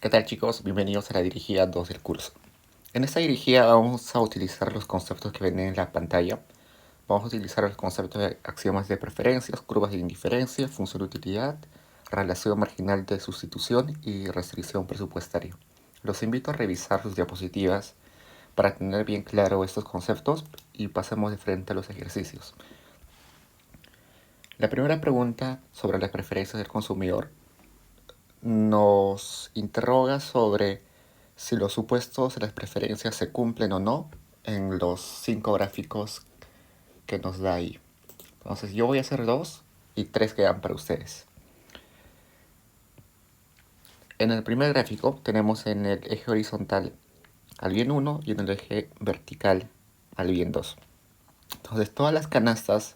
¿Qué tal, chicos? Bienvenidos a la dirigida 2 del curso. En esta dirigida vamos a utilizar los conceptos que ven en la pantalla. Vamos a utilizar los conceptos de axiomas de preferencias, curvas de indiferencia, función de utilidad, relación marginal de sustitución y restricción presupuestaria. Los invito a revisar sus diapositivas para tener bien claro estos conceptos y pasemos de frente a los ejercicios. La primera pregunta sobre las preferencias del consumidor nos interroga sobre si los supuestos de las preferencias se cumplen o no en los 5 gráficos que nos da ahí. Entonces yo voy a hacer 2 y 3 quedan para ustedes. En el primer gráfico tenemos en el eje horizontal al bien 1 y en el eje vertical al bien 2. Entonces todas las canastas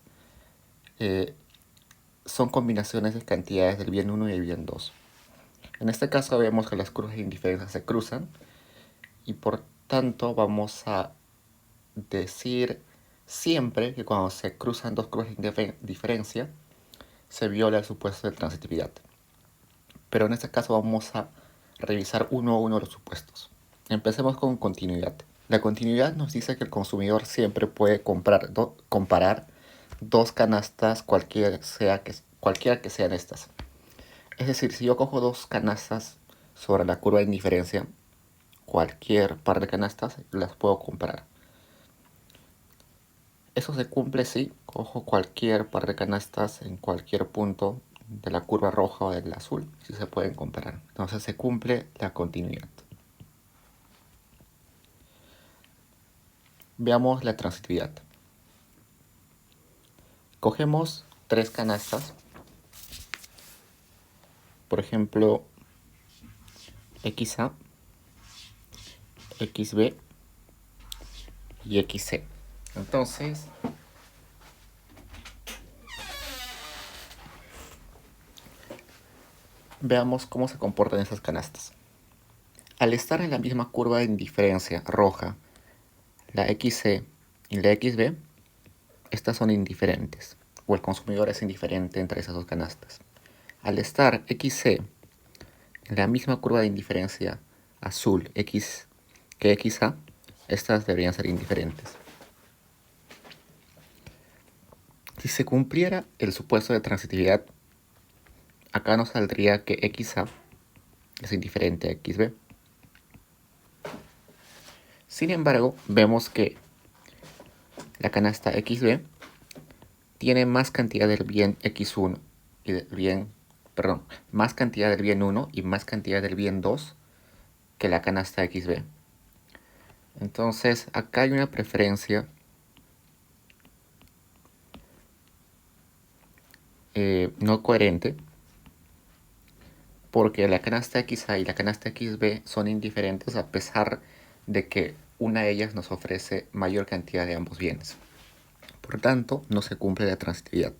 son combinaciones de cantidades del bien 1 y el bien 2. En este caso vemos que las curvas de indiferencia se cruzan y por tanto vamos a decir siempre que cuando se cruzan dos curvas de diferencia se viola el supuesto de transitividad. Pero en este caso vamos a revisar uno a uno los supuestos. Empecemos con continuidad. La continuidad nos dice que el consumidor siempre puede comparar dos canastas cualquiera que sean estas. Es decir, si yo cojo dos canastas sobre la curva de indiferencia, cualquier par de canastas las puedo comparar. Eso se cumple si cojo cualquier par de canastas en cualquier punto de la curva roja o del azul, si se pueden comparar. Entonces se cumple la continuidad. Veamos la transitividad. Cogemos tres canastas, por ejemplo, XA, XB y XC. Entonces, veamos cómo se comportan esas canastas. Al estar en la misma curva de indiferencia roja, la XC y la XB, estas son indiferentes, o el consumidor es indiferente entre esas dos canastas. Al estar XC en la misma curva de indiferencia azul X que XA, estas deberían ser indiferentes. Si se cumpliera el supuesto de transitividad, acá nos saldría que XA es indiferente a XB. Sin embargo, vemos que la canasta XB tiene más cantidad del bien X1 y del bien, más cantidad del bien 1 y más cantidad del bien 2 que la canasta XB. Entonces, acá hay una preferencia no coherente, porque la canasta XA y la canasta XB son indiferentes a pesar de que una de ellas nos ofrece mayor cantidad de ambos bienes. Por tanto, no se cumple la transitividad.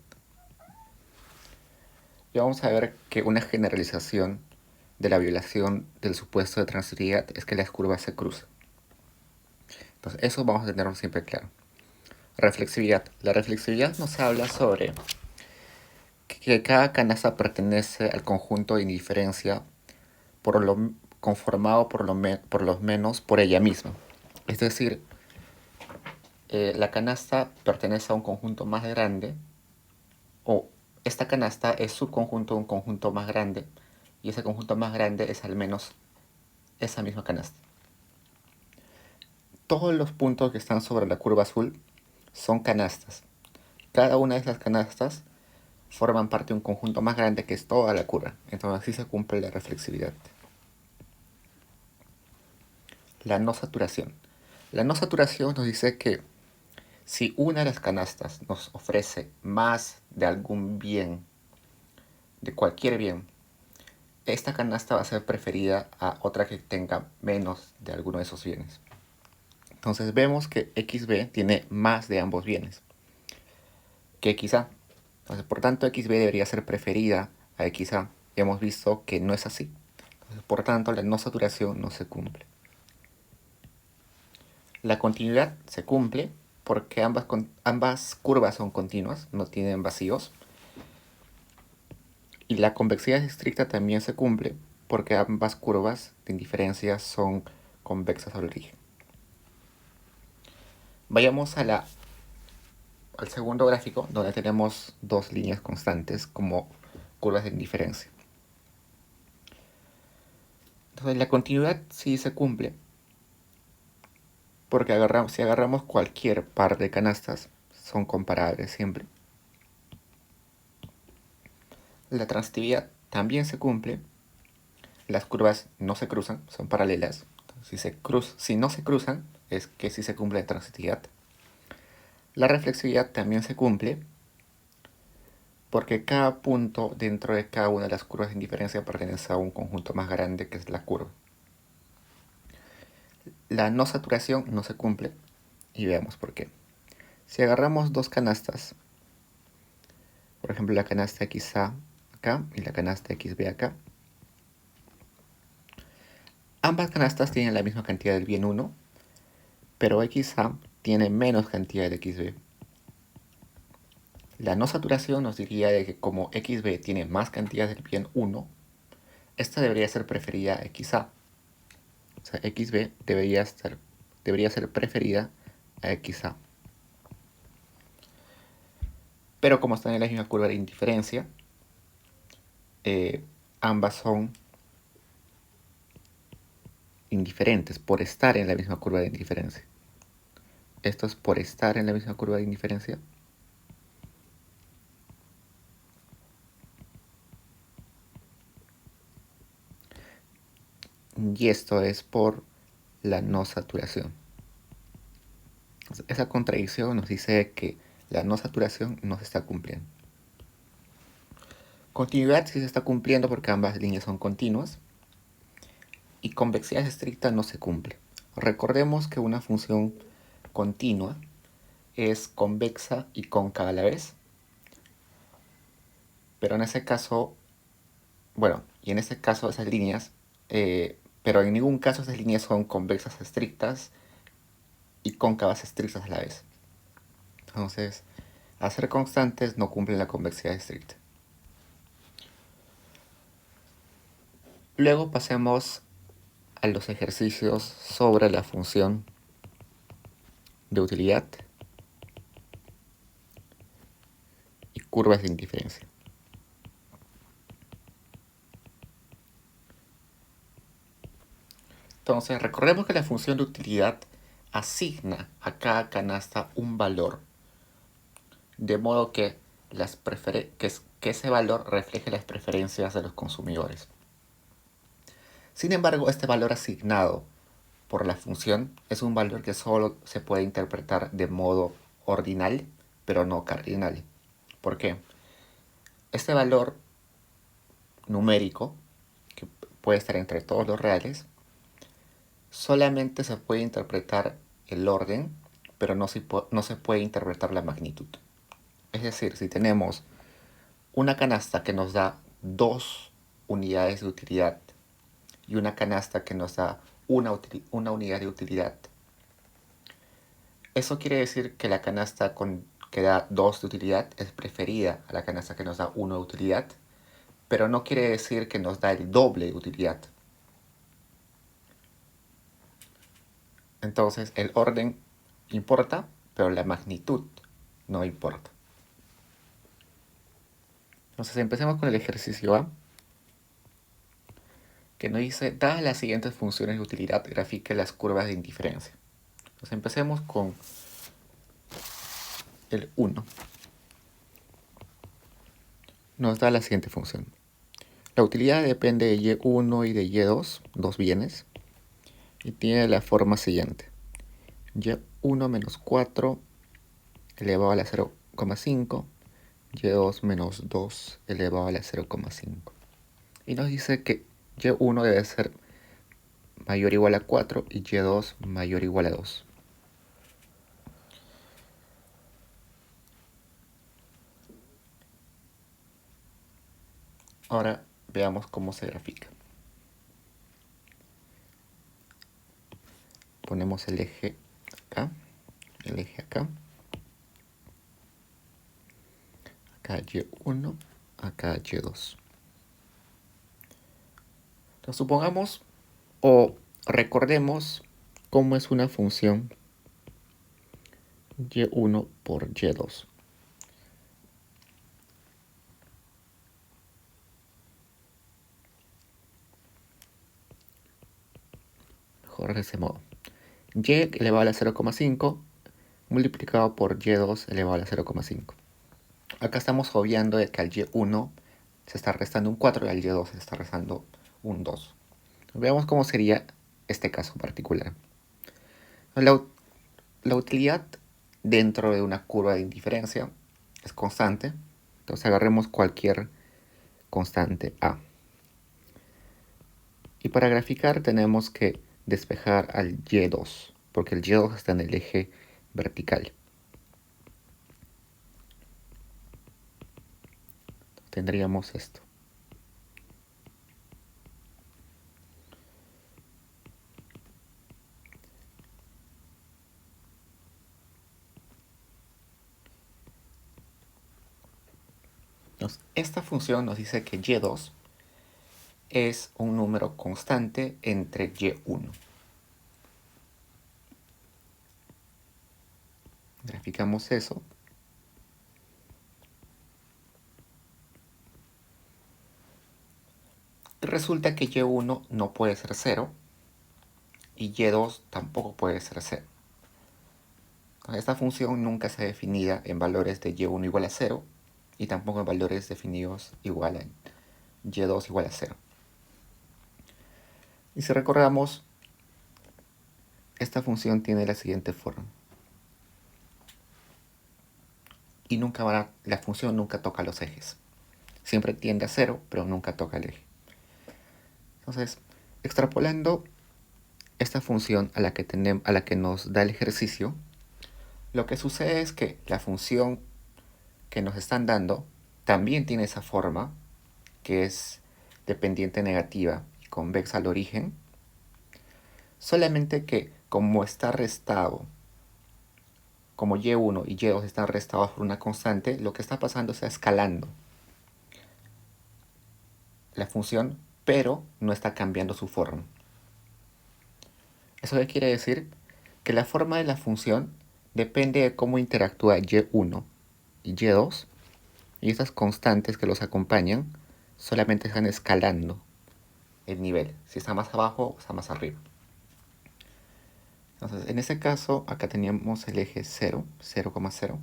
Y vamos a ver que una generalización de la violación del supuesto de transitividad es que las curvas se cruzan. Entonces, eso vamos a tenerlo siempre claro. Reflexividad. La reflexividad nos habla sobre que cada canasta pertenece al conjunto de indiferencia conformado por lo menos por ella misma. Es decir, la canasta pertenece a un conjunto más grande, o esta canasta es subconjunto de un conjunto más grande, y ese conjunto más grande es al menos esa misma canasta. Todos los puntos que están sobre la curva azul son canastas. Cada una de esas canastas forman parte de un conjunto más grande que es toda la curva. Entonces así se cumple la reflexividad. La no saturación. La no saturación nos dice que si una de las canastas nos ofrece más de algún bien, de cualquier bien, esta canasta va a ser preferida a otra que tenga menos de alguno de esos bienes. Entonces vemos que XB tiene más de ambos bienes que XA. Entonces, por tanto, XB debería ser preferida a XA. Y hemos visto que no es así. Entonces, por tanto, la no saturación no se cumple. La continuidad se cumple porque ambas curvas son continuas, no tienen vacíos. Y la convexidad estricta también se cumple porque ambas curvas de indiferencia son convexas al origen. Vayamos al segundo gráfico, donde tenemos dos líneas constantes como curvas de indiferencia. Entonces la continuidad sí se cumple, porque si agarramos cualquier par de canastas, son comparables siempre. La transitividad también se cumple, las curvas no se cruzan, son paralelas. Si no se cruzan, es que sí se cumple la transitividad. La reflexividad también se cumple, porque cada punto dentro de cada una de las curvas de indiferencia pertenece a un conjunto más grande que es la curva. La no saturación no se cumple, y veamos por qué. Si agarramos dos canastas, por ejemplo la canasta XA acá y la canasta XB acá, ambas canastas tienen la misma cantidad del bien 1, pero XA tiene menos cantidad de XB. La no saturación nos diría de que como XB tiene más cantidad del bien 1, esta debería ser preferida a XA. O sea, XB debería ser preferida a XA. Pero como están en la misma curva de indiferencia, ambas son indiferentes por estar en la misma curva de indiferencia. Esto es por estar en la misma curva de indiferencia. Y esto es por la no saturación. Esa contradicción nos dice que la no saturación no se está cumpliendo. Continuidad sí se está cumpliendo porque ambas líneas son continuas. Y convexidad estricta no se cumple. Recordemos que una función continua es convexa y cóncava a la vez. Pero en ese caso, en ese caso esas líneas, pero en ningún caso esas líneas son convexas estrictas y cóncavas estrictas a la vez. Entonces, al ser constantes no cumplen la convexidad estricta. Luego pasemos a los ejercicios sobre la función de utilidad y curvas de indiferencia. Entonces, recordemos que la función de utilidad asigna a cada canasta un valor, de modo que ese valor refleje las preferencias de los consumidores. Sin embargo, este valor asignado por la función es un valor que solo se puede interpretar de modo ordinal, pero no cardinal. ¿Por qué? Este valor numérico, que puede estar entre todos los reales, solamente se puede interpretar el orden, pero no se puede interpretar la magnitud. Es decir, si tenemos una canasta que nos da 2 unidades de utilidad y una canasta que nos da una unidad de utilidad, eso quiere decir que la canasta que da 2 de utilidad es preferida a la canasta que nos da 1 de utilidad, pero no quiere decir que nos da el doble de utilidad. Entonces el orden importa, pero la magnitud no importa. Entonces empecemos con el ejercicio A, que nos dice, dadas las siguientes funciones de utilidad, grafique las curvas de indiferencia. Entonces empecemos con el 1. Nos da la siguiente función. La utilidad depende de Y1 y de Y2, dos bienes, y tiene la forma siguiente. Y1 menos 4 elevado a la 0,5, Y2 menos 2 elevado a la 0,5. Y nos dice que Y1 debe ser mayor o igual a 4 y Y2 mayor o igual a 2. Ahora veamos cómo se grafica. Ponemos el eje acá, el eje acá, acá Y1, acá Y2. Entonces Supongamos o recordemos cómo es una función y1 por y2. Mejor de ese modo. Y elevado a la 0,5 multiplicado por y2 elevado a la 0,5. Acá estamos obviando de que al y1 se está restando un 4 y al y2 se está restando un 2. Veamos cómo sería este caso particular. La utilidad dentro de una curva de indiferencia es constante. Entonces agarremos cualquier constante A. Y para graficar tenemos que despejar al y2, porque el y2 está en el eje vertical. Tendríamos esto. Entonces, esta función nos dice que y2 es un número constante entre y1. Graficamos eso. Resulta que y1 no puede ser 0 y y2 tampoco puede ser 0. Esta función nunca está definida en valores de y1 igual a 0 y tampoco en valores definidos igual a y2 igual a 0. Y si recordamos, esta función tiene la siguiente forma. Y la función nunca toca los ejes. Siempre tiende a 0, pero nunca toca el eje. Entonces, extrapolando esta función a la que nos da el ejercicio, lo que sucede es que la función que nos están dando también tiene esa forma, que es dependiente negativa y convexa al origen, solamente que como está restado, como y1 y y2 están restados por una constante, lo que está pasando es escalando la función, pero no está cambiando su forma. ¿Eso qué quiere decir? Que la forma de la función depende de cómo interactúa y1 y y2, y estas constantes que los acompañan solamente están escalando el nivel, si está más abajo o está más arriba. Entonces, en ese caso, acá teníamos el eje 0, 0,0.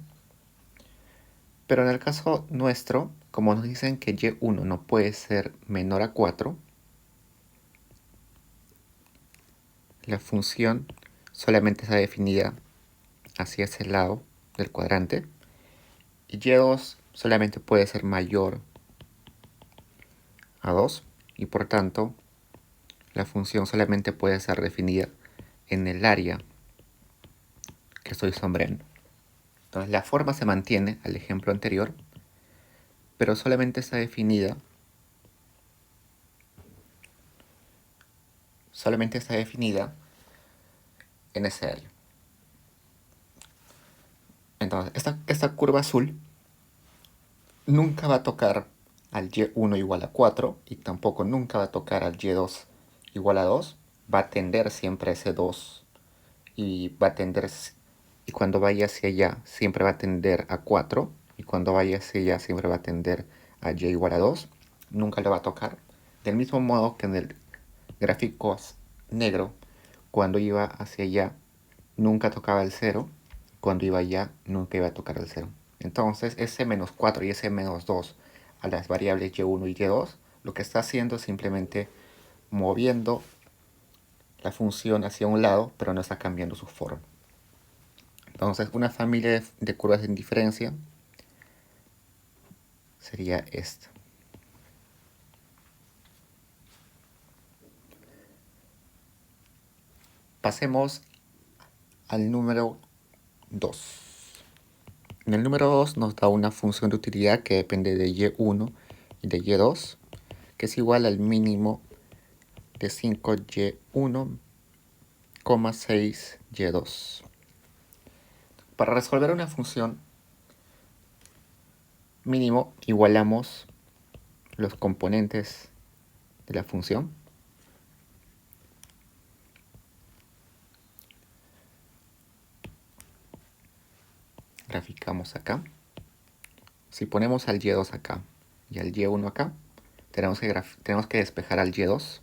Pero en el caso nuestro, como nos dicen que y1 no puede ser menor a 4, la función solamente está definida hacia ese lado del cuadrante, y y2 solamente puede ser mayor a 2, y por tanto la función solamente puede ser definida en el área que estoy sombreando. Entonces la forma se mantiene al ejemplo anterior, pero solamente está definida en ese área. Entonces esta curva azul nunca va a tocar al y1 igual a 4 y tampoco nunca va a tocar al y2 igual a 2. Va a tender siempre a ese 2 y y cuando vaya hacia allá siempre va a tender a 4 y cuando vaya hacia allá siempre va a tender a y igual a 2. Nunca le va a tocar. Del mismo modo que en el gráfico negro, cuando iba hacia allá nunca tocaba el 0, cuando iba allá nunca iba a tocar el 0. Entonces ese menos 4 y ese menos 2 a las variables y1 y y2, lo que está haciendo es simplemente moviendo la función hacia un lado, pero no está cambiando su forma. Entonces una familia de curvas de indiferencia sería esta. Pasemos al número 2. En el número 2 nos da una función de utilidad que depende de y1 y de y2, que es igual al mínimo de 5y1, 6y2. Para resolver una función mínimo, igualamos los componentes de la función graficamos acá. Si ponemos al Y2 acá y al Y1 acá, tenemos que despejar al Y2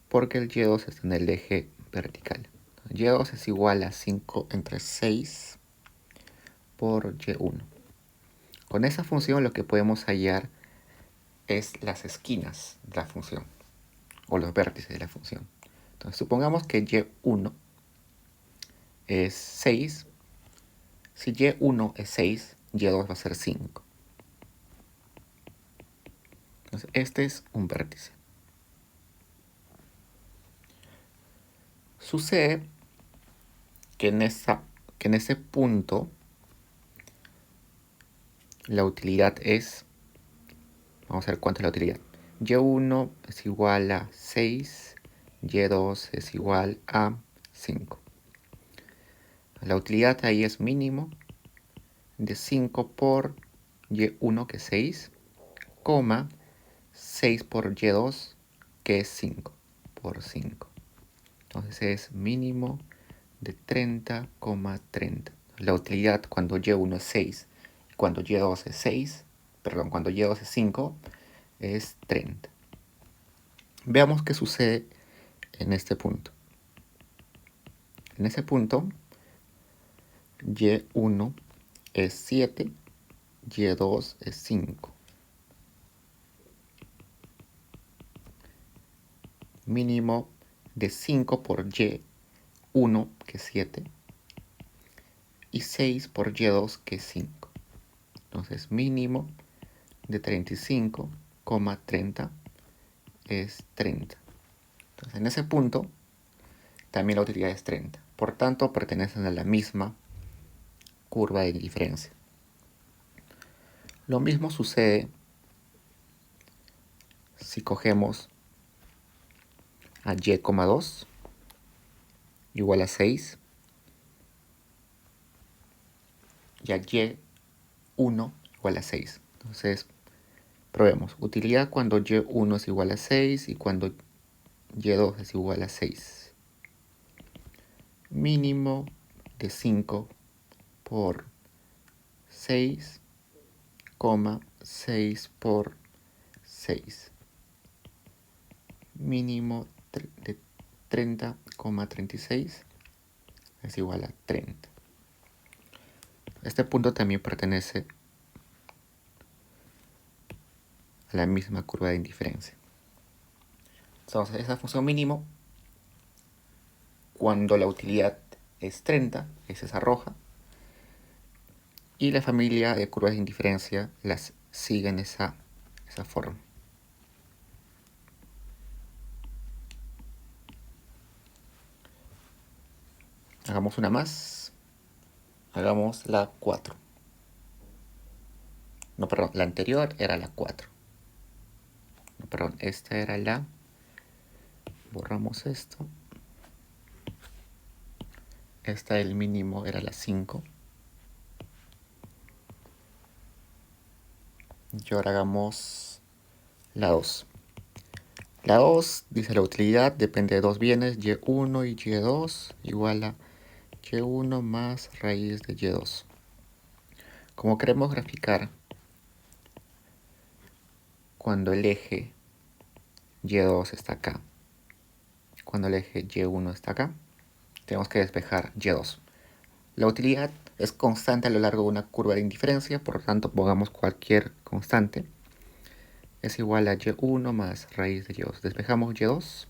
porque el Y2 está en el eje vertical. Y2 es igual a 5 entre 6 por Y1. Con esa función lo que podemos hallar es las esquinas de la función o los vértices de la función. Entonces supongamos que Y1 es 6. Si Y1 es 6, Y2 va a ser 5. Entonces este es un vértice. Sucede que en ese punto la utilidad es, vamos a ver cuánto es la utilidad. Y1 es igual a 6, Y2 es igual a 5. La utilidad ahí es mínimo de 5 por Y1, que es 6, coma 6 por Y2, que es 5, por 5. Entonces es mínimo de 30,30. La utilidad cuando Y1 es 6, cuando Y2 es 6, perdón, cuando Y2 es 5, es 30. Veamos qué sucede en este punto. En ese punto, Y1 es 7, Y2 es 5. Mínimo de 5 por Y1, que es 7, y 6 por Y2, que es 5. Entonces, mínimo de 35,30 es 30. Entonces, en ese punto, también la utilidad es 30. Por tanto, pertenecen a la misma curva de diferencia. Lo mismo sucede si cogemos a Y,2 igual a 6 y a Y1 igual a 6. Entonces, probemos. Utilidad cuando Y1 es igual a 6 y cuando Y2 es igual a 6. Mínimo de 5 por 6, 6 por 6. Mínimo de 30,36 es igual a 30. Este punto también pertenece a la misma curva de indiferencia. Entonces, esa función mínimo, cuando la utilidad es 30, es esa roja, y la familia de curvas de indiferencia las sigue en esa forma. Hagamos una más. Hagamos la 4. No, perdón, la anterior era la 4. No, perdón, esta era la... Borramos esto. Esta, el mínimo, era la 5. Y ahora hagamos la 2. La 2 dice la utilidad depende de dos bienes, Y1 y Y2 igual a Y1 más raíz de Y2. Como queremos graficar cuando el eje Y2 está acá, cuando el eje Y1 está acá, tenemos que despejar Y2. La utilidad es constante a lo largo de una curva de indiferencia, por lo tanto pongamos cualquier constante. Es igual a Y1 más raíz de Y2. Despejamos Y2.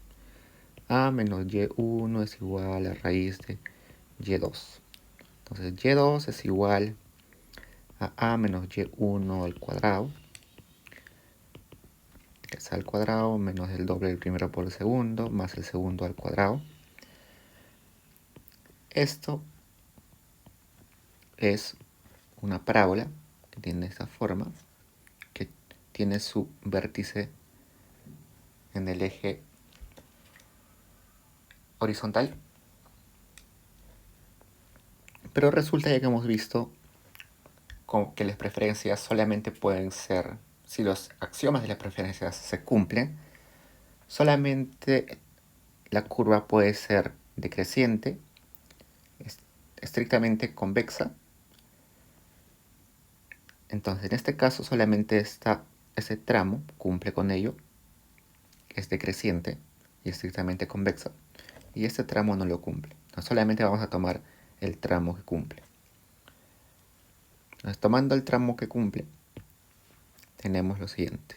A menos Y1 es igual a raíz de Y2. Entonces Y2 es igual a A menos Y1 al cuadrado, que es al cuadrado menos el doble del primero por el segundo, más el segundo al cuadrado. Esto es una parábola que tiene esta forma, que tiene su vértice en el eje horizontal. Pero resulta ya que hemos visto que las preferencias solamente pueden ser, si los axiomas de las preferencias se cumplen, solamente la curva puede ser decreciente estrictamente convexa, entonces en este caso solamente ese tramo cumple con ello, es decreciente y estrictamente convexa, y este tramo no lo cumple. Entonces solamente vamos a tomar el tramo que cumple. Entonces, tomando el tramo que cumple, tenemos lo siguiente.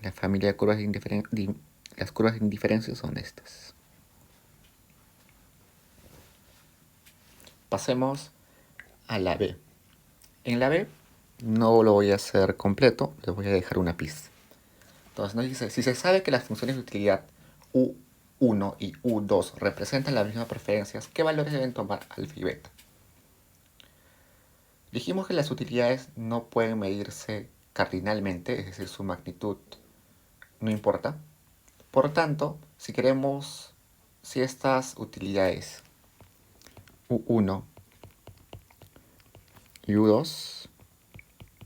La familia de curvas las curvas de indiferencia son estas. Pasemos a la B. En la B no lo voy a hacer completo, les voy a dejar una pista. Entonces nos dice, si se sabe que las funciones de utilidad U1 y U2 representan las mismas preferencias, ¿qué valores deben tomar alfa y beta? Dijimos que las utilidades no pueden medirse cardinalmente, es decir, su magnitud no importa. Por tanto, si estas utilidades U1 y U2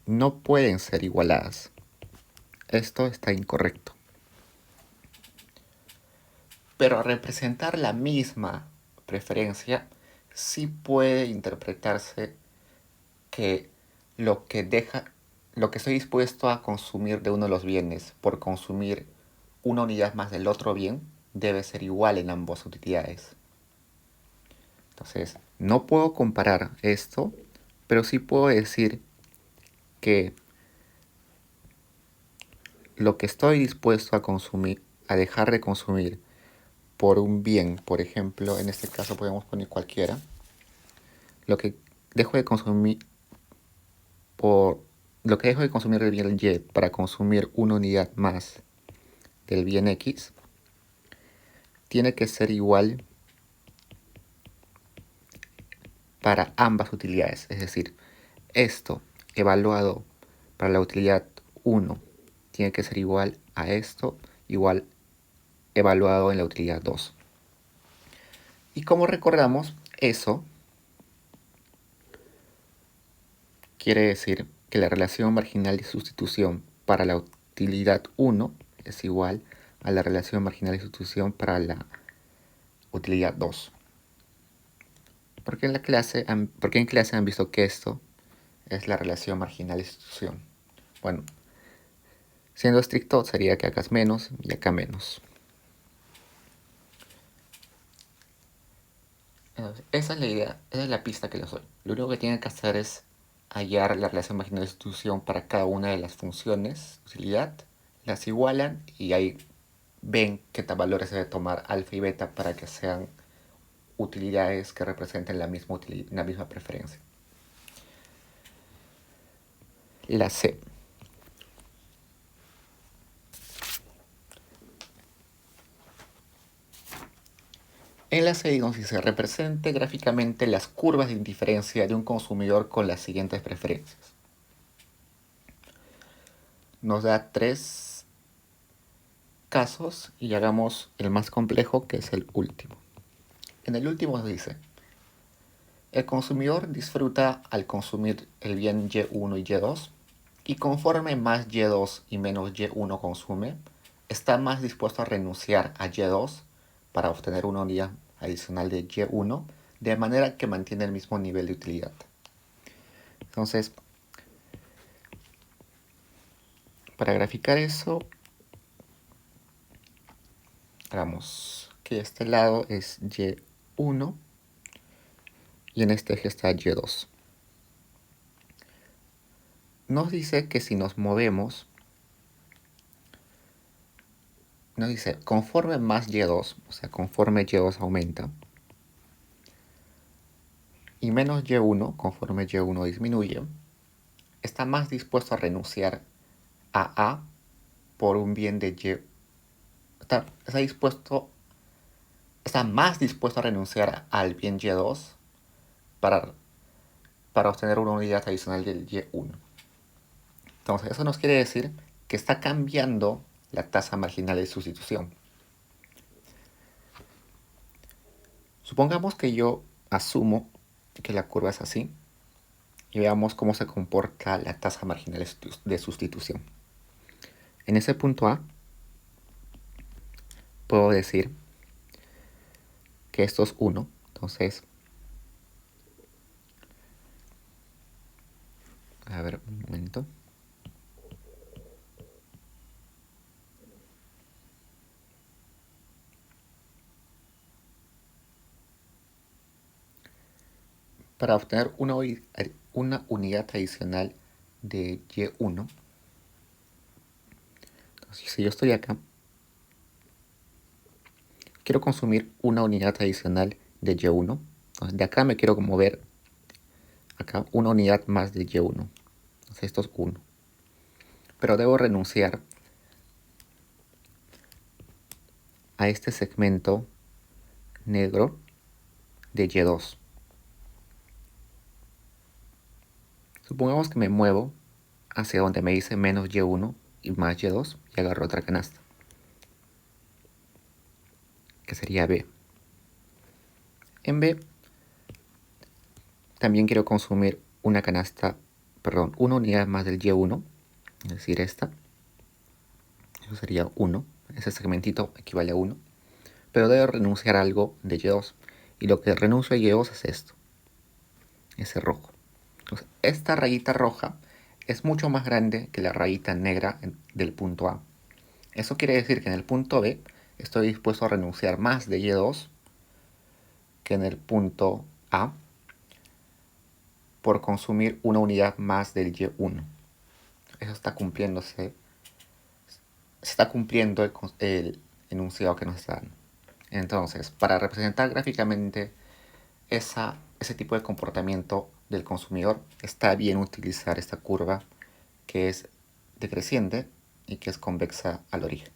no pueden ser igualadas, esto está incorrecto. Pero representar la misma preferencia sí puede interpretarse que lo que estoy dispuesto a consumir de uno de los bienes por consumir una unidad más del otro bien debe ser igual en ambas utilidades. Entonces, no puedo comparar esto, pero sí puedo decir que lo que estoy dispuesto a consumir, a dejar de consumir por un bien, por ejemplo, en este caso podemos poner cualquiera, lo que dejo de consumir lo que dejo de consumir del bien Y para consumir una unidad más del bien X tiene que ser igual para ambas utilidades. Es decir, esto evaluado para la utilidad 1 tiene que ser igual a esto, igual evaluado en la utilidad 2. Y como recordamos, eso quiere decir que la relación marginal de sustitución para la utilidad 1 es igual a la relación marginal de sustitución para la utilidad 2. Porque en clase han visto que esto es la relación marginal de sustitución? Bueno, siendo estricto sería que acá es menos y acá menos. Entonces, esa es la idea, esa es la pista que les doy. Lo único que tienen que hacer es hallar la relación marginal de sustitución para cada una de las funciones de utilidad, las igualan y ahí ven qué valores debe tomar alfa y beta para que sean utilidades que representen la misma preferencia. La C. En la C nos dice, represente gráficamente las curvas de indiferencia de un consumidor con las siguientes preferencias. Nos da 3 casos y hagamos el más complejo, que es el último. En el último nos dice, el consumidor disfruta al consumir el bien Y1 y Y2, y conforme más Y2 y menos Y1 consume, está más dispuesto a renunciar a Y2 para obtener una unidad adicional de Y1, de manera que mantiene el mismo nivel de utilidad. Entonces, para graficar eso, hagamos que este lado es Y1 y en este eje está Y2. Nos dice que si nos movemos, nos dice, conforme más Y2, o sea, conforme Y2 aumenta, y menos Y1, conforme Y1 disminuye, está más dispuesto a renunciar a A por un bien de Y. Está más dispuesto a renunciar al bien Y2 para obtener una unidad adicional del Y1. Entonces, eso nos quiere decir que está cambiando la tasa marginal de sustitución. Supongamos que yo asumo que la curva es así y veamos cómo se comporta la tasa marginal de sustitución. En ese punto A, puedo decir que esto es 1. Entonces, a ver, un momento. Para obtener una unidad adicional de Y1, entonces, si yo estoy acá, quiero consumir una unidad adicional de Y1. Entonces, de acá me quiero mover acá una unidad más de Y1. Entonces, esto es 1. Pero debo renunciar a este segmento negro de Y2. Supongamos que me muevo hacia donde me dice menos Y1 y más Y2 y agarro otra canasta, que sería B. En B también quiero consumir una una unidad más del Y1, es decir, esta. Eso sería 1. Ese segmentito equivale a 1. Pero debo renunciar a algo de Y2. Y lo que renuncio a Y2 es esto, ese rojo. Entonces, esta rayita roja es mucho más grande que la rayita negra del punto A. Eso quiere decir que en el punto B estoy dispuesto a renunciar más de Y2 que en el punto A por consumir una unidad más del Y1. Eso está cumpliéndose, se está cumpliendo el enunciado que nos está dando. Entonces, para representar gráficamente ese tipo de comportamiento del consumidor, está bien utilizar esta curva que es decreciente y que es convexa al origen.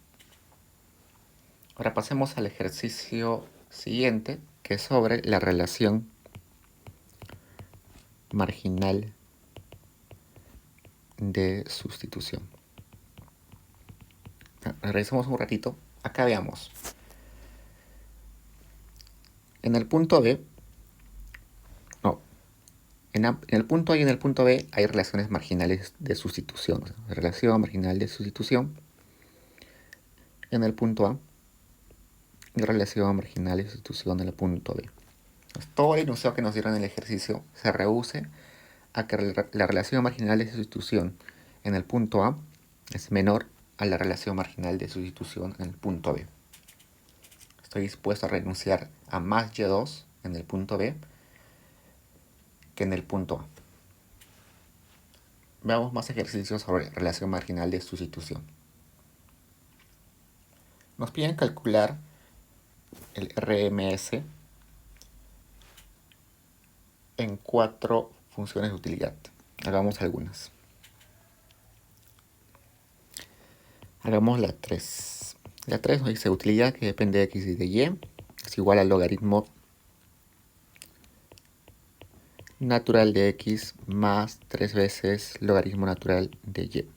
Ahora pasemos al ejercicio siguiente, que es sobre la relación marginal de sustitución. Regresemos un ratito. Acá veamos. En el punto B, no, en el punto A y en el punto B hay relaciones marginales de sustitución. O sea, relación marginal de sustitución. En el punto A y relación marginal de sustitución en el punto B. Entonces, todo el enunciado que nos dieron en el ejercicio se reduce a que la relación marginal de sustitución en el punto A es menor a la relación marginal de sustitución en el punto B. Estoy dispuesto a renunciar a más Y2 en el punto B que en el punto A. Veamos más ejercicios sobre relación marginal de sustitución. Nos piden calcular el RMS en 4 funciones de utilidad. Hagamos algunas. Hagamos la 3. La 3 nos dice utilidad que depende de x y de y es igual al logaritmo natural de x más 3 veces logaritmo natural de y.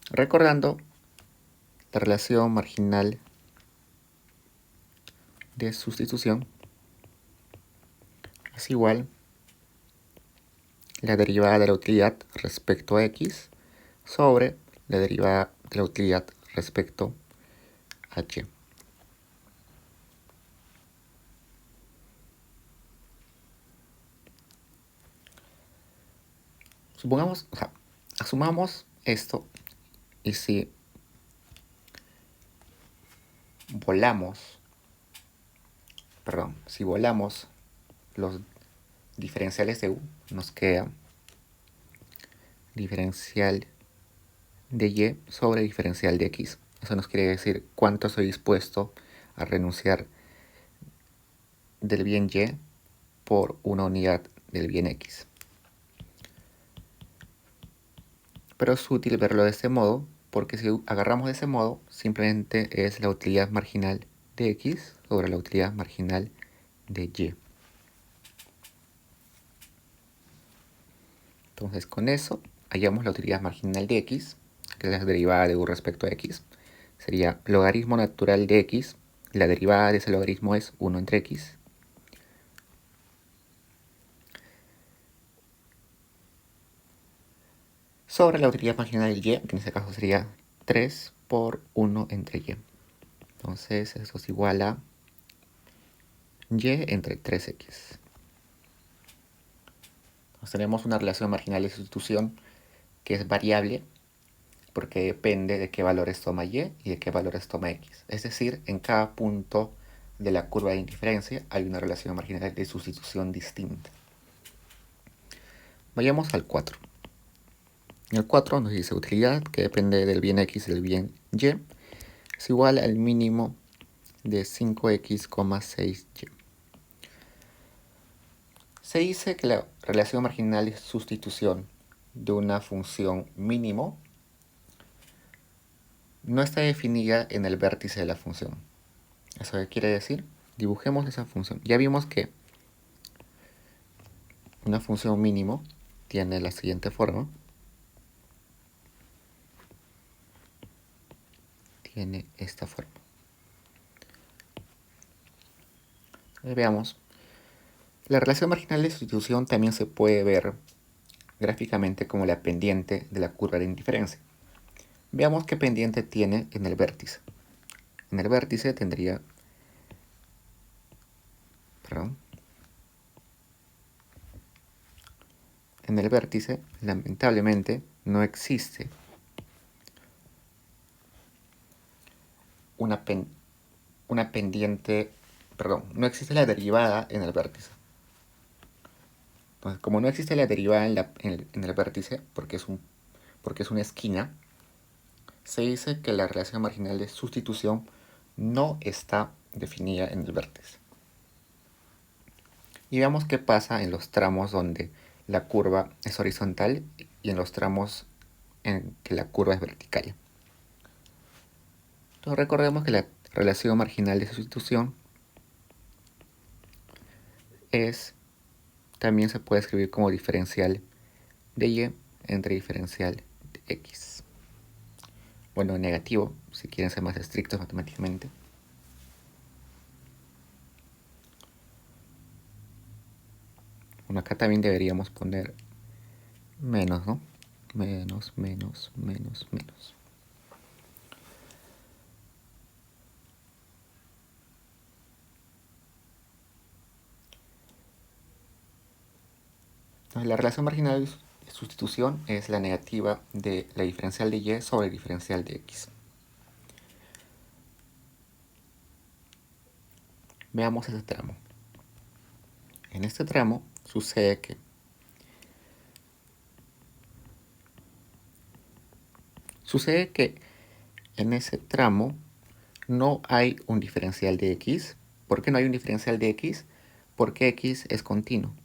Recordando, la relación marginal de sustitución es igual a la derivada de la utilidad respecto a x sobre la derivada de la utilidad respecto a y. Supongamos, o sea, asumamos esto y si volamos los diferenciales de u, nos queda diferencial de y sobre diferencial de x. Eso nos quiere decir cuánto estoy dispuesto a renunciar del bien y por una unidad del bien x. Pero es útil verlo de este modo, porque si agarramos de ese modo, simplemente es la utilidad marginal de x sobre la utilidad marginal de y. Entonces con eso hallamos la utilidad marginal de x, que es la derivada de u respecto a x. Sería logaritmo natural de x, la derivada de ese logaritmo es 1 entre x. Sobre la utilidad marginal de y, que en este caso sería 3 por 1 entre y. Entonces eso es igual a y entre 3x. Entonces tenemos una relación marginal de sustitución que es variable porque depende de qué valores toma y de qué valores toma x. Es decir, en cada punto de la curva de indiferencia hay una relación marginal de sustitución distinta. Vayamos al 4. En el 4 nos dice utilidad, que depende del bien x y del bien y, es igual al mínimo de 5x,6y. Se dice que la relación marginal de sustitución de una función mínimo no está definida en el vértice de la función. ¿Eso qué quiere decir? Dibujemos esa función. Ya vimos que una función mínimo tiene la siguiente forma. Tiene esta forma. Veamos. La relación marginal de sustitución también se puede ver gráficamente como la pendiente de la curva de indiferencia. Veamos qué pendiente tiene en el vértice. En el vértice tendría... En el vértice, lamentablemente, no existe una pendiente... no existe la derivada en el vértice. Entonces, como no existe la derivada en el vértice, porque es una esquina, se dice que la relación marginal de sustitución no está definida en el vértice. Y veamos qué pasa en los tramos donde la curva es horizontal y en los tramos en que la curva es vertical. Entonces recordemos que la relación marginal de sustitución también se puede escribir como diferencial de y entre diferencial de x. Bueno, negativo, si quieren ser más estrictos matemáticamente. Bueno, acá también deberíamos poner menos, ¿no? Menos. Entonces, la relación marginal de sustitución es la negativa de la diferencial de y sobre el diferencial de x. Veamos ese tramo. En este tramo sucede que en ese tramo no hay un diferencial de x. ¿Por qué no hay un diferencial de x? Porque x es continuo.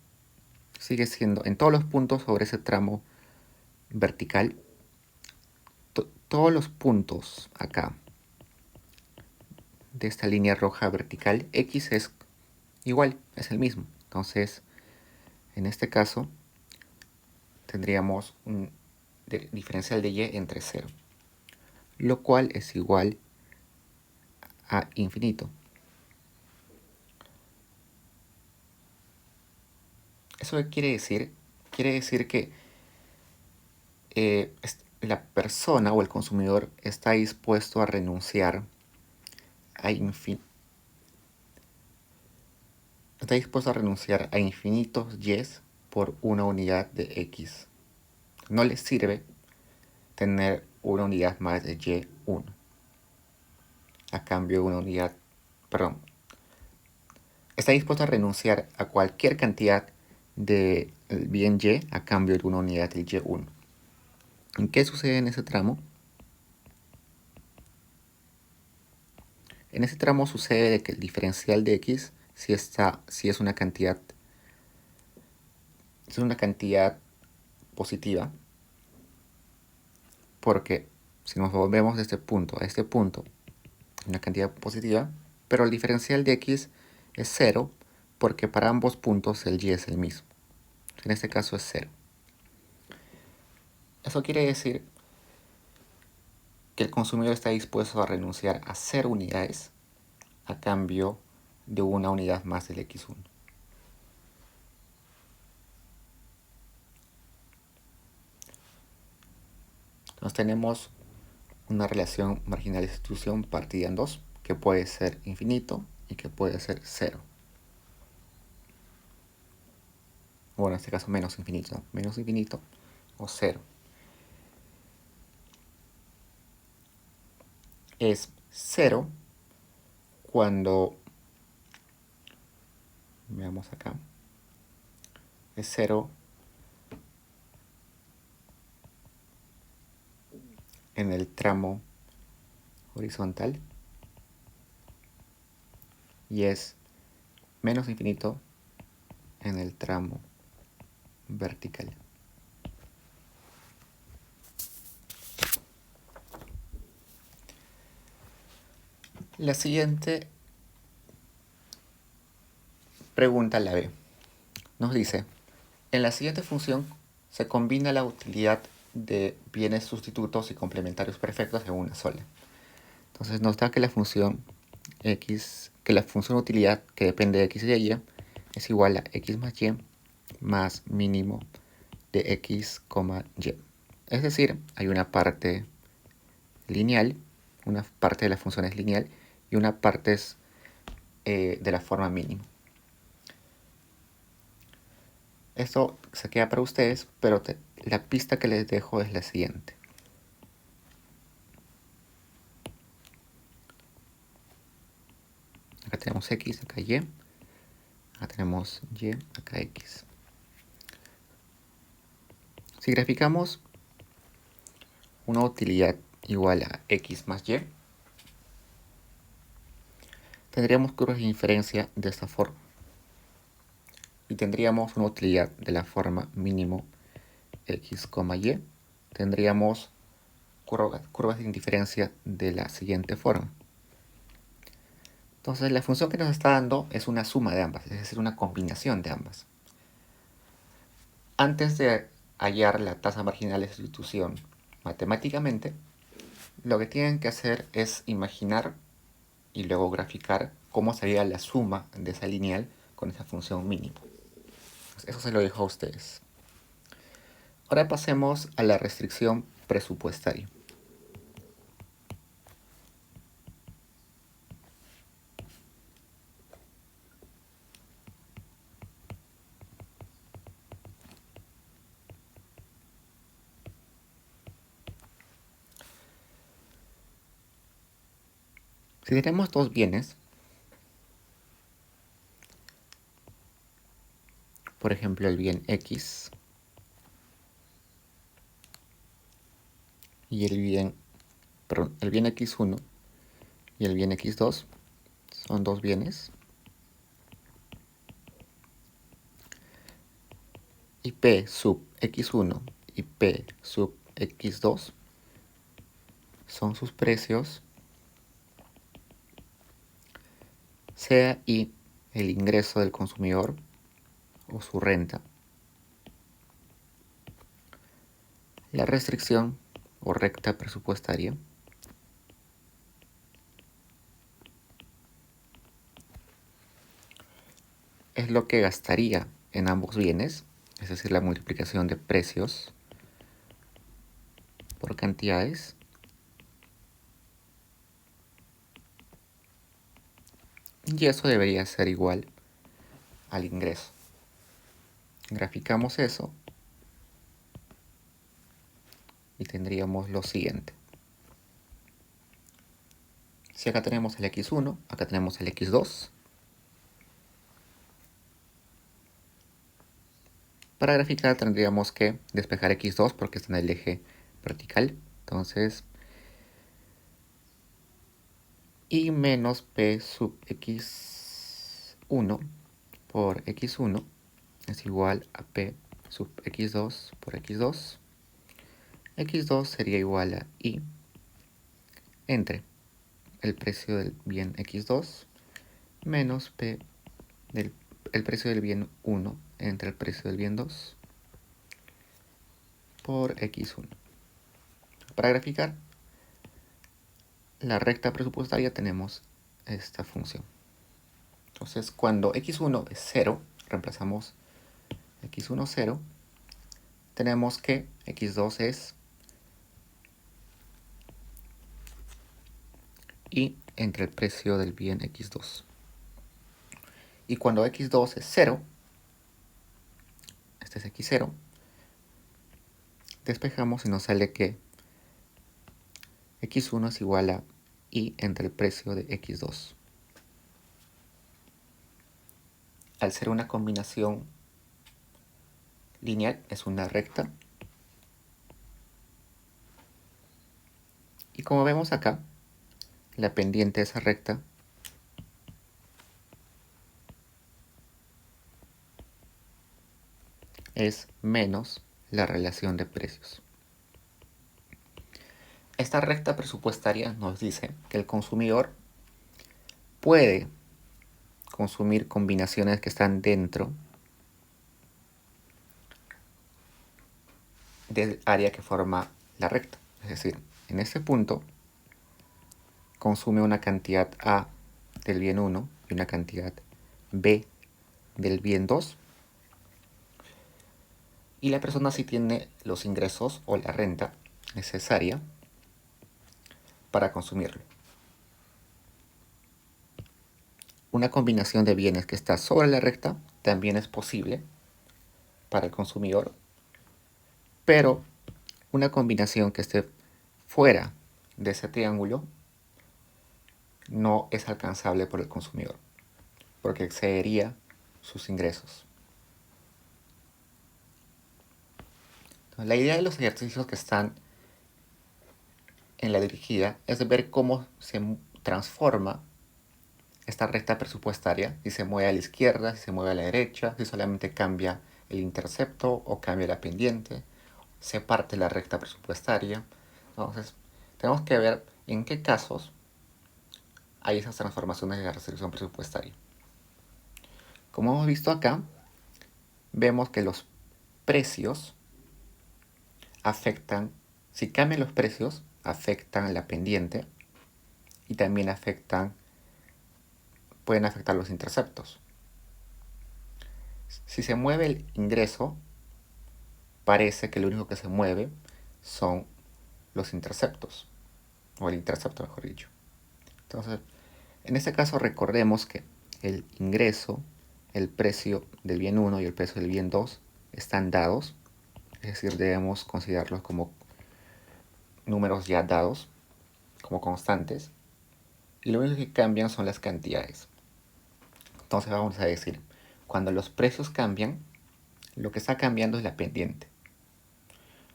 Sigue siendo en todos los puntos sobre ese tramo vertical. Todos los puntos acá de esta línea roja vertical, x es igual, es el mismo. Entonces, en este caso, tendríamos un diferencial de y entre 0, lo cual es igual a infinito. ¿Eso qué quiere decir? Quiere decir que la persona o el consumidor está dispuesto a renunciar a infinitos y por una unidad de x. No les sirve tener una unidad más de y1 a cambio de una unidad, está dispuesto a renunciar a cualquier cantidad de bien y a cambio de una unidad del y1. ¿Qué sucede en ese tramo? En ese tramo sucede de que el diferencial de x si es una cantidad positiva, porque si nos volvemos de este punto a este punto, una cantidad positiva, pero el diferencial de x es 0 porque para ambos puntos el y es el mismo. En este caso es 0. Eso quiere decir que el consumidor está dispuesto a renunciar a 0 unidades a cambio de una unidad más del x1. Entonces tenemos una relación marginal de sustitución partida en 2, que puede ser infinito y que puede ser 0. Bueno, en este caso menos infinito, ¿no? Menos infinito o 0. Es 0 cuando, veamos acá, es 0 en el tramo horizontal y es menos infinito en el tramo vertical. La siguiente pregunta la B. Nos dice, en la siguiente función se combina la utilidad de bienes sustitutos y complementarios perfectos en una sola. Entonces nos da que la función utilidad que depende de x y de y es igual a x más y más mínimo de x, y. Es decir, hay una parte lineal, una parte de la función es lineal y una parte es de la forma mínimo. Esto se queda para ustedes, pero la pista que les dejo es la siguiente. Acá tenemos x, acá y, acá tenemos y, acá x. Si graficamos una utilidad igual a x más y, tendríamos curvas de inferencia de esta forma. Y tendríamos una utilidad de la forma mínimo x, y. Tendríamos curvas de indiferencia de la siguiente forma. Entonces la función que nos está dando es una suma de ambas, es decir, una combinación de ambas. Antes de hallar la tasa marginal de sustitución matemáticamente, lo que tienen que hacer es imaginar y luego graficar cómo sería la suma de esa lineal con esa función mínima. Eso se lo dejo a ustedes. Ahora pasemos a la restricción presupuestaria. Si tenemos dos bienes, por ejemplo el bien x y el bien x1 y el bien x2 son dos bienes, y p sub x1 y p sub x2 son sus precios, sea y el ingreso del consumidor o su renta. La restricción o recta presupuestaria es lo que gastaría en ambos bienes, es decir, la multiplicación de precios por cantidades, y eso debería ser igual al ingreso. Graficamos eso y tendríamos lo siguiente. Si acá tenemos el x1, acá tenemos el x2. Para graficar tendríamos que despejar x2 porque está en el eje vertical. Entonces, y menos p sub x1 por x1 es igual a p sub x2 por x2. x2 sería igual a i entre el precio del bien x2 menos p del el precio del bien 1 entre el precio del bien 2 por x1. Para graficar la recta presupuestaria tenemos esta función. Entonces, cuando x1 es 0, reemplazamos x1 0, tenemos que x2 es y entre el precio del bien x2. Y cuando x2 es 0, este es x0, despejamos y nos sale que x1 es igual a y entre el precio de x2. Al ser una combinación lineal, es una recta. Y como vemos acá, la pendiente de esa recta es menos la relación de precios. Esta recta presupuestaria nos dice que el consumidor puede consumir combinaciones que están dentro del área que forma la recta. Es decir, en este punto consume una cantidad A del bien 1 y una cantidad B del bien 2. Y la persona sí tiene los ingresos o la renta necesaria para consumirlo. Una combinación de bienes que está sobre la recta también es posible para el consumidor, pero una combinación que esté fuera de ese triángulo no es alcanzable por el consumidor, porque excedería sus ingresos. Entonces, la idea de los ejercicios que están en la dirigida es ver cómo se transforma esta recta presupuestaria, si se mueve a la izquierda, si se mueve a la derecha, si solamente cambia el intercepto o cambia la pendiente, se parte la recta presupuestaria. Entonces, tenemos que ver en qué casos hay esas transformaciones de la restricción presupuestaria. Como hemos visto acá, vemos que los precios afectan, si cambian los precios, afectan la pendiente y también pueden afectar los interceptos. Si se mueve el ingreso, parece que lo único que se mueve son los interceptos, o el intercepto mejor dicho. Entonces, en este caso recordemos que el ingreso, el precio del bien 1 y el precio del bien 2 están dados, es decir, debemos considerarlos como números ya dados, como constantes, y lo único que cambian son las cantidades. Entonces vamos a decir, cuando los precios cambian, lo que está cambiando es la pendiente.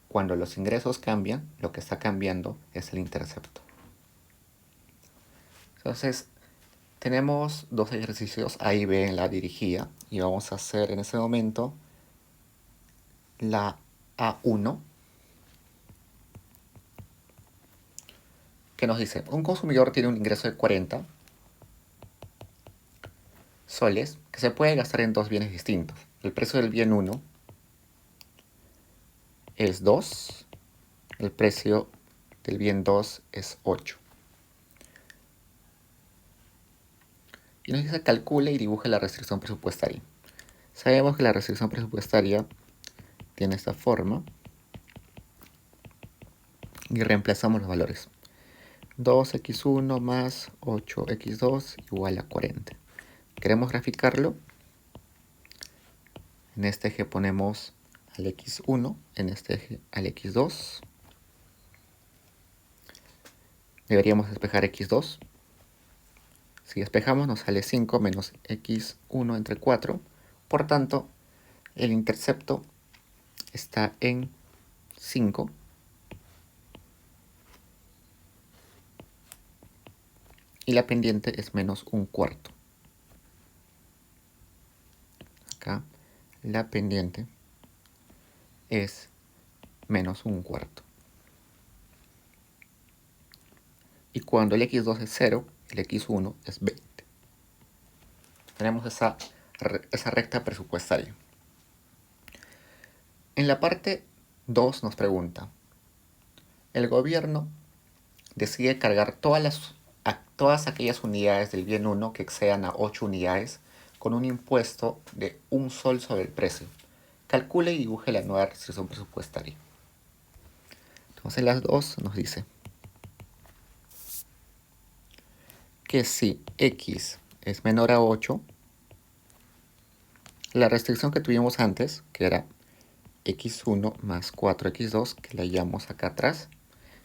Cuando los ingresos cambian, lo que está cambiando es el intercepto. Entonces, tenemos dos ejercicios A y B en la dirigida y vamos a hacer en ese momento la A1, que nos dice, un consumidor tiene un ingreso de 40 soles que se puede gastar en dos bienes distintos. El precio del bien 1 es 2, el precio del bien 2 es 8. Y nos dice calcule y dibuje la restricción presupuestaria. Sabemos que la restricción presupuestaria tiene esta forma y reemplazamos los valores. 2x1 más 8x2 igual a 40. ¿Queremos graficarlo? En este eje ponemos al x1, en este eje al x2. Deberíamos despejar x2. Si despejamos nos sale 5 menos x1 entre 4. Por tanto, el intercepto está en 5. Y la pendiente es menos un cuarto. Acá la pendiente es menos un cuarto. Y cuando el x2 es 0, el x1 es 20. Tenemos esa recta presupuestaria. En la parte 2 nos pregunta, el gobierno decide cargar todas aquellas unidades del bien 1 que excedan a 8 unidades con un impuesto de 1 sol sobre el precio. Calcule y dibuje la nueva restricción presupuestaria. Entonces las dos nos dice, que si x es menor a 8, la restricción que tuvimos antes, que era x1 más 4x2, que la hallamos acá atrás,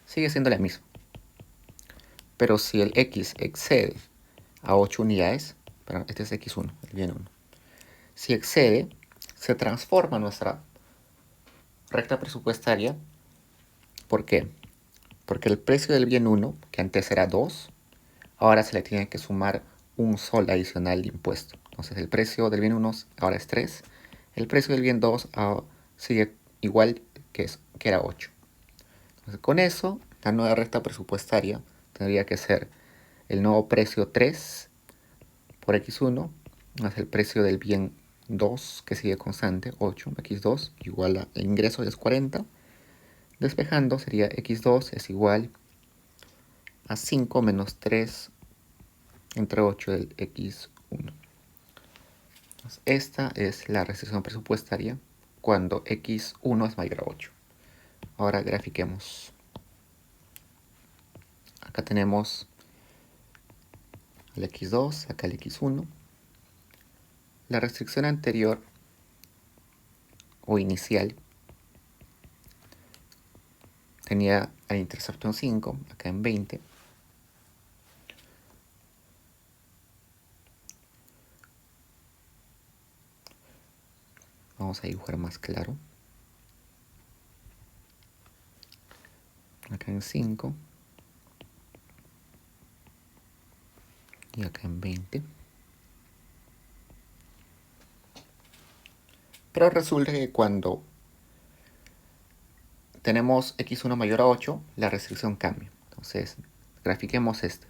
sigue siendo la misma. Pero si el x excede a 8 unidades, perdón, este es x1, el bien 1. Si excede, se transforma nuestra recta presupuestaria. ¿Por qué? Porque el precio del bien 1, que antes era 2, ahora se le tiene que sumar un sol adicional de impuesto. Entonces el precio del bien 1 ahora es 3. El precio del bien 2 sigue igual que era 8. Entonces con eso, la nueva recta presupuestaria tendría que ser el nuevo precio 3 por x1 más el precio del bien 2, que sigue constante, 8, x2 igual a el ingreso es 40. Despejando sería x2 es igual a 5 menos 3 entre 8 del x1. Entonces, esta es la restricción presupuestaria cuando x1 es mayor a 8. Ahora grafiquemos. Acá tenemos el x2, acá el x1. La restricción anterior o inicial tenía el intercepto en 5, acá en 20. Vamos a dibujar más claro. Acá en 5. Y acá en 20. Pero resulta que cuando tenemos x1 mayor a 8, la restricción cambia. Entonces, grafiquemos este.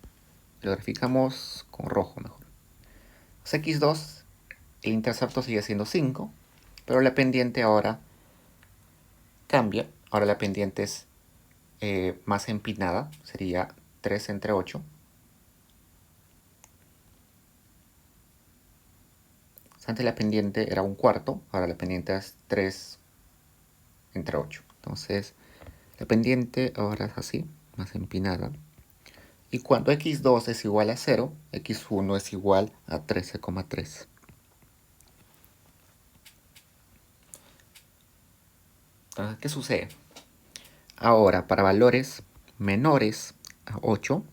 Lo graficamos con rojo mejor. Entonces, x2, el intercepto sigue siendo 5, pero la pendiente ahora cambia. Ahora la pendiente es más empinada, sería 3 entre 8. Antes la pendiente era un cuarto, ahora la pendiente es 3 entre 8. Entonces, la pendiente ahora es así, más empinada. Y cuando x2 es igual a 0, x1 es igual a 13,3. Entonces, ¿qué sucede? Ahora, para valores menores a 8,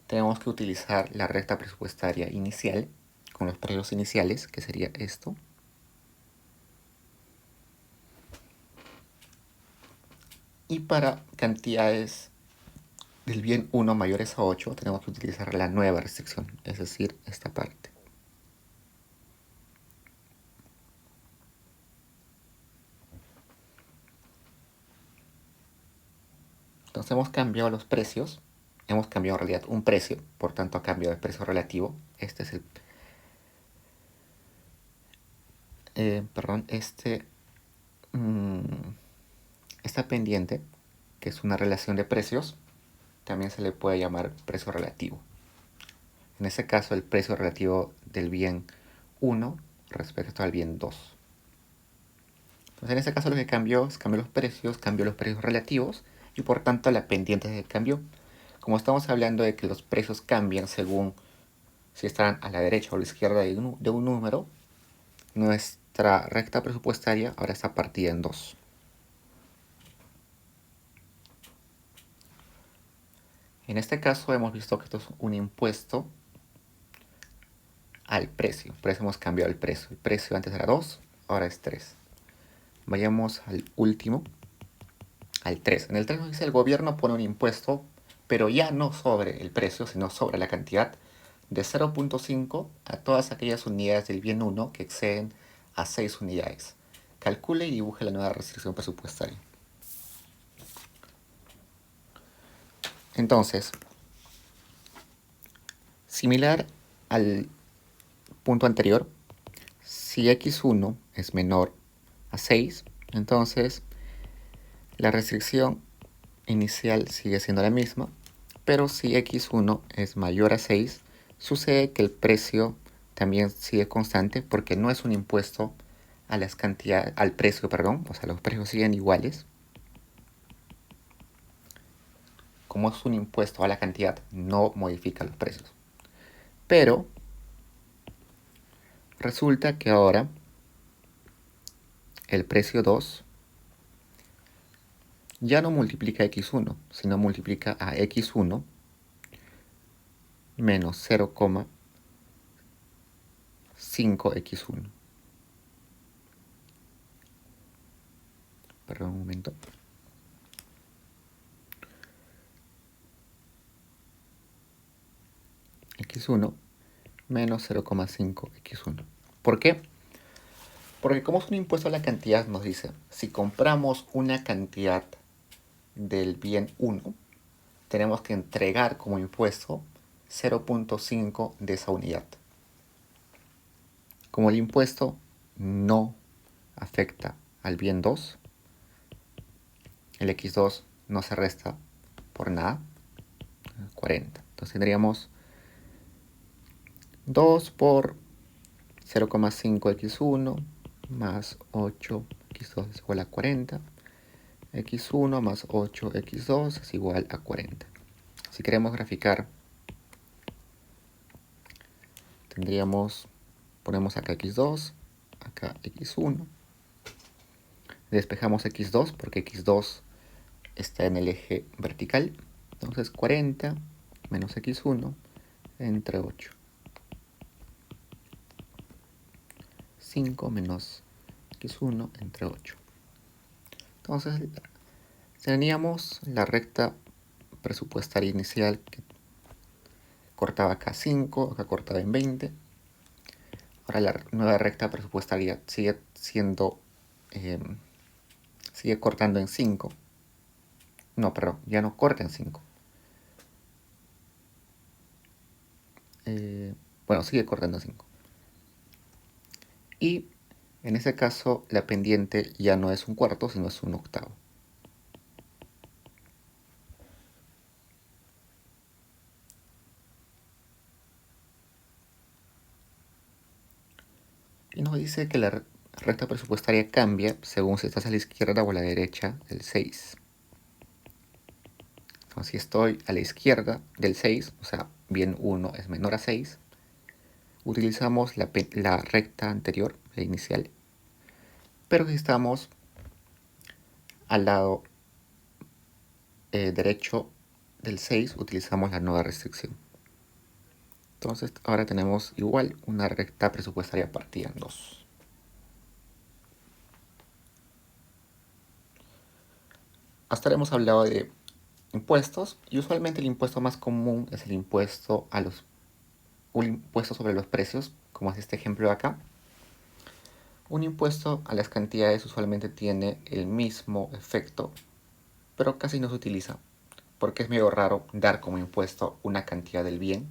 tenemos que utilizar la recta presupuestaria inicial con los precios iniciales, que sería esto. Y para cantidades del bien 1 mayores a 8, tenemos que utilizar la nueva restricción, es decir, esta parte. Entonces hemos cambiado los precios, hemos cambiado en realidad un precio, por tanto ha cambiado el precio relativo. Este es esta pendiente, que es una relación de precios, también se le puede llamar precio relativo. En este caso, el precio relativo del bien 1 respecto al bien 2. Entonces, en este caso lo que cambió es cambió los precios relativos, y por tanto la pendiente se cambió. Como estamos hablando de que los precios cambian según si están a la derecha o a la izquierda de un número, nuestra recta presupuestaria ahora está partida en 2. En este caso hemos visto que esto es un impuesto al precio. Por eso hemos cambiado el precio. El precio antes era 2, ahora es 3. Vayamos al último, al 3. En el 3 nos dice el gobierno pone un impuesto, pero ya no sobre el precio, sino sobre la cantidad, de 0.5 a todas aquellas unidades del bien 1 que exceden a 6 unidades. Calcule y dibuje la nueva restricción presupuestaria. Entonces, similar al punto anterior, si x1 es menor a 6, entonces la restricción inicial sigue siendo la misma, pero si x1 es mayor a 6, sucede que el precio también sigue constante porque no es un impuesto a las cantidades, al precio, perdón, o sea, los precios siguen iguales. Como es un impuesto a la cantidad, no modifica los precios. Pero resulta que ahora el precio 2 ya no multiplica a x1, sino multiplica a x1 menos 0,5x1. Perdón un momento. x1 menos 0,5x1. ¿Por qué? Porque como es un impuesto a la cantidad, nos dice, si compramos una cantidad del bien 1, tenemos que entregar como impuesto 0,5 de esa unidad. Como el impuesto no afecta al bien 2, el x2 no se resta por nada, 40. Entonces tendríamos 2 por 0,5x1 más 8x2 es igual a 40. x1 más 8x2 es igual a 40. Si queremos graficar, tendríamos, ponemos acá x2, acá x1. Despejamos x2 porque x2 está en el eje vertical. Entonces 40 menos x1 entre 8. 5 menos x1 entre 8. Entonces teníamos la recta presupuestaria inicial que cortaba acá 5, acá cortaba en 20. Ahora la nueva recta presupuestaria sigue siendo, sigue cortando en 5. No, perdón, ya no corta en 5. Bueno, sigue cortando en 5. Y en ese caso la pendiente ya no es un cuarto, sino es un octavo. Y nos dice que la recta presupuestaria cambia según si estás a la izquierda o a la derecha del 6. Entonces, si estoy a la izquierda del 6, o sea, bien 1 es menor a 6, utilizamos la recta anterior, la inicial. Pero si estamos al lado derecho del 6, utilizamos la nueva restricción. Entonces ahora tenemos igual una recta presupuestaria partida en 2. Hasta ahora hemos hablado de impuestos y usualmente el impuesto más común es el impuesto a un impuesto sobre los precios, como es este ejemplo de acá. Un impuesto a las cantidades usualmente tiene el mismo efecto, pero casi no se utiliza, porque es medio raro dar como impuesto una cantidad del bien.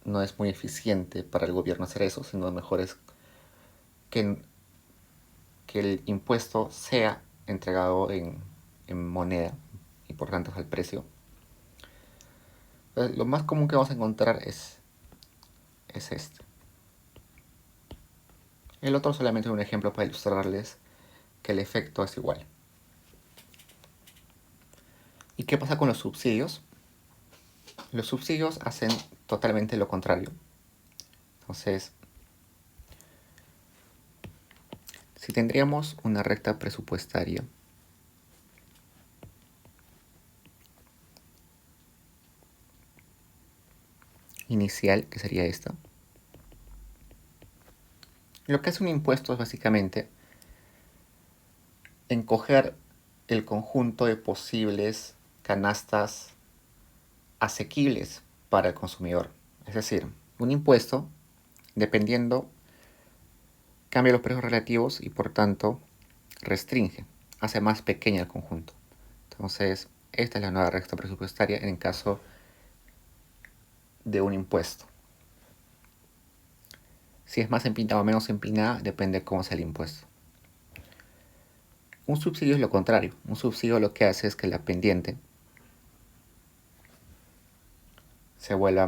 No es muy eficiente para el gobierno hacer eso, sino mejor es que el impuesto sea entregado en moneda y por tanto es el precio. Entonces, lo más común que vamos a encontrar es este. El otro solamente es un ejemplo para ilustrarles que el efecto es igual. ¿Y qué pasa con los subsidios? Los subsidios hacen totalmente lo contrario. Entonces, si tendríamos una recta presupuestaria inicial, que sería esta, lo que hace un impuesto es básicamente encoger el conjunto de posibles canastas asequibles para el consumidor. Es decir, un impuesto, dependiendo, cambia los precios relativos y por tanto restringe, hace más pequeña el conjunto. Entonces, esta es la nueva recta presupuestaria en el caso de un impuesto. Si es más empinada o menos empinada, depende de cómo sea el impuesto. Un subsidio es lo contrario. Un subsidio lo que hace es que la pendiente se vuelva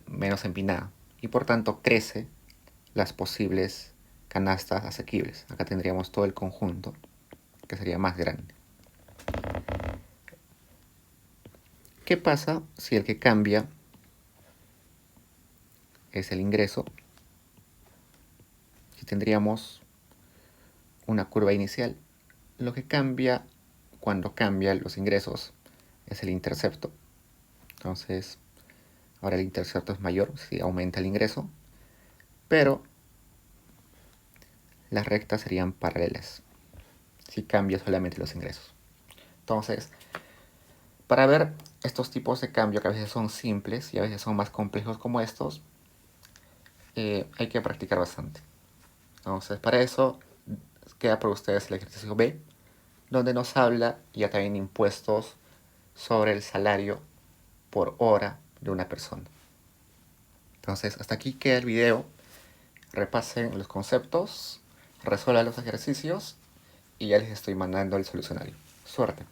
menos empinada. y por tanto crece las posibles canastas asequibles. Acá tendríamos todo el conjunto, que sería más grande. ¿Qué pasa si el que cambia es el ingreso? Si tendríamos una curva inicial, lo que cambia cuando cambian los ingresos es el intercepto. Entonces, ahora el intercepto es mayor si aumenta el ingreso, pero las rectas serían paralelas si cambia solamente los ingresos. Entonces, para ver estos tipos de cambio que a veces son simples y a veces son más complejos como estos, hay que practicar bastante. Entonces, para eso queda por ustedes el ejercicio B, donde nos habla ya también impuestos sobre el salario por hora de una persona. Entonces, hasta aquí queda el video. Repasen los conceptos, resuelvan los ejercicios y ya les estoy mandando el solucionario. Suerte.